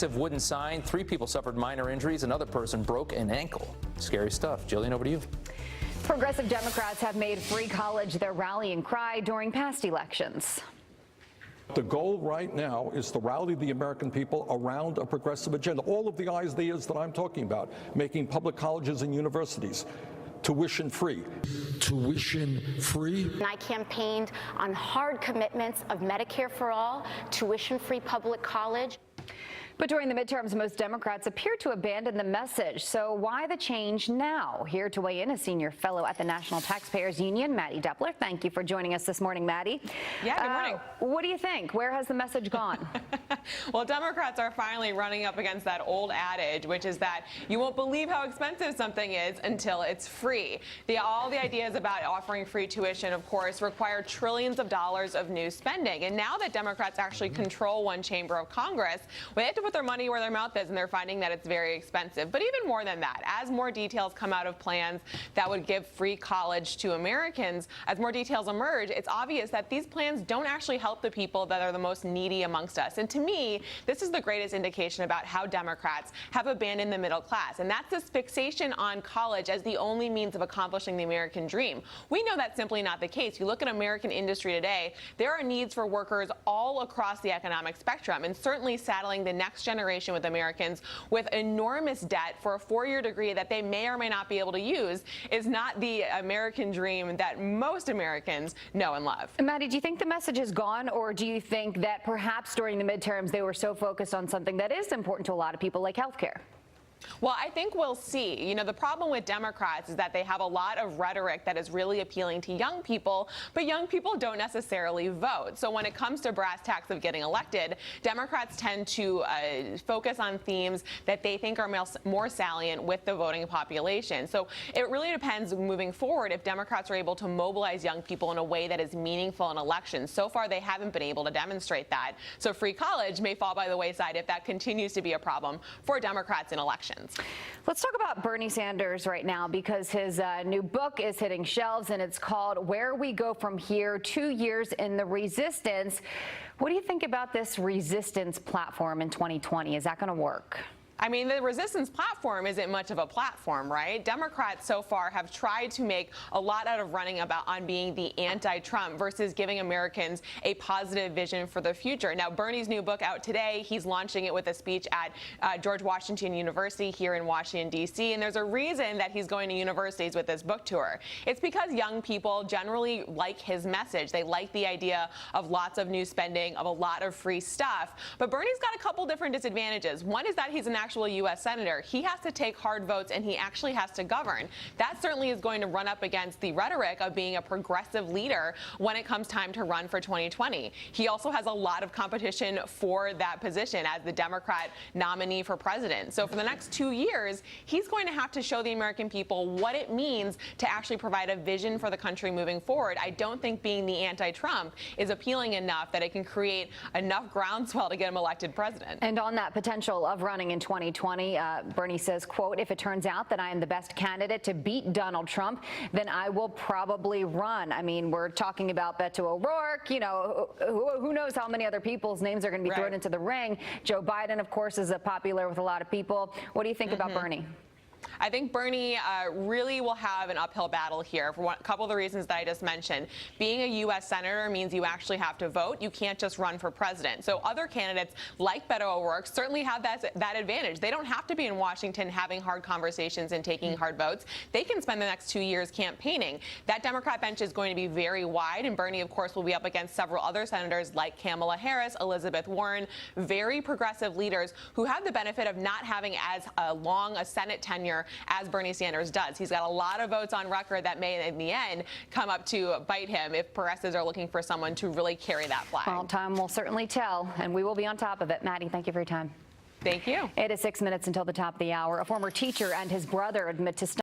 Wooden sign. 3 people suffered minor injuries. Another person broke an ankle. Scary stuff. Jillian, over to you. Progressive Democrats have made free college their rallying cry during past elections. The goal right now is to rally the American people around a progressive agenda. All of the ideas that I'm talking about, making public colleges and universities tuition free. Tuition free? I campaigned on hard commitments of Medicare for all, tuition free public college. But during the midterms, most Democrats appear to abandon the message. So why the change now? Here to weigh in, a senior fellow at the National Taxpayers Union, Mattie Duppler. Thank you for joining us this morning, Mattie. Yeah, good morning. What do you think? Where has the message gone? Well, Democrats are finally running up against that old adage, which is that you won't believe how expensive something is until it's free. All the ideas about offering free tuition, of course, require trillions of dollars of new spending. And now that Democrats actually control one chamber of Congress, they have to put their money where their mouth is, and they're finding that it's very expensive. But even more than that, as more details come out of plans that would give free college to Americans, as more details emerge, it's obvious that these plans don't actually help the people that are the most needy amongst us. And to me, this is the greatest indication about how Democrats have abandoned the middle class. And that's this fixation on college as the only means of accomplishing the American dream. We know that's simply not the case. You look at American industry today, there are needs for workers all across the economic spectrum, and certainly saddling the next generation with Americans with enormous debt for a 4-year degree that they may or may not be able to use is not the American dream that most Americans know and love. Mattie, do you think the message is gone, or do you think that perhaps during the midterms they were so focused on something that is important to a lot of people, like health care? Well, I think we'll see. You know, the problem with Democrats is that they have a lot of rhetoric that is really appealing to young people, but young people don't necessarily vote. So when it comes to brass tacks of getting elected, Democrats tend to focus on themes that they think are more salient with the voting population. So it really depends moving forward if Democrats are able to mobilize young people in a way that is meaningful in elections. So far, they haven't been able to demonstrate that. So free college may fall by the wayside if that continues to be a problem for Democrats in elections. Let's talk about Bernie Sanders right now, because his new book is hitting shelves, and it's called Where We Go From Here, 2 Years in the Resistance. What do you think about this resistance platform in 2020? Is that going to work? I mean, the resistance platform isn't much of a platform, right? Democrats so far have tried to make a lot out of running on being the anti-Trump versus giving Americans a positive vision for the future. Now, Bernie's new book out today. He's launching it with a speech at George Washington University here in Washington, D.C. And there's a reason that he's going to universities with this book tour. It's because young people generally like his message. They like the idea of lots of new spending, of a lot of free stuff. But Bernie's got a couple different disadvantages. One is that he's an actual U.S. senator. He has to take hard votes, and he actually has to govern. That certainly is going to run up against the rhetoric of being a progressive leader when it comes time to run for 2020. He also has a lot of competition for that position as the Democrat nominee for president. So for the next 2 years, he's going to have to show the American people what it means to actually provide a vision for the country moving forward. I don't think being the anti-Trump is appealing enough that it can create enough groundswell to get him elected president. And on that potential of running in 2020, Bernie says, quote, "If it turns out that I am the best candidate to beat Donald Trump, then I will probably run." I mean, we're talking about Beto O'Rourke. You know, who knows how many other people's names are going to be thrown into the ring. Joe Biden, of course, is popular with a lot of people. What do you think about Bernie? I think Bernie really will have an uphill battle here for a couple of the reasons that I just mentioned. Being a U.S. senator means you actually have to vote. You can't just run for president. So other candidates like Beto O'Rourke certainly have that advantage. They don't have to be in Washington having hard conversations and taking hard votes. They can spend the next 2 years campaigning. That Democrat bench is going to be very wide, and Bernie, of course, will be up against several other senators like Kamala Harris, Elizabeth Warren, very progressive leaders who have the benefit of not having as long a Senate tenure as Bernie Sanders does. He's got a lot of votes on record that may, in the end, come up to bite him if progressives are looking for someone to really carry that flag. Well, time will certainly tell, and we will be on top of it. Mattie, thank you for your time. Thank you. It is 6 minutes until the top of the hour. A former teacher and his brother admit to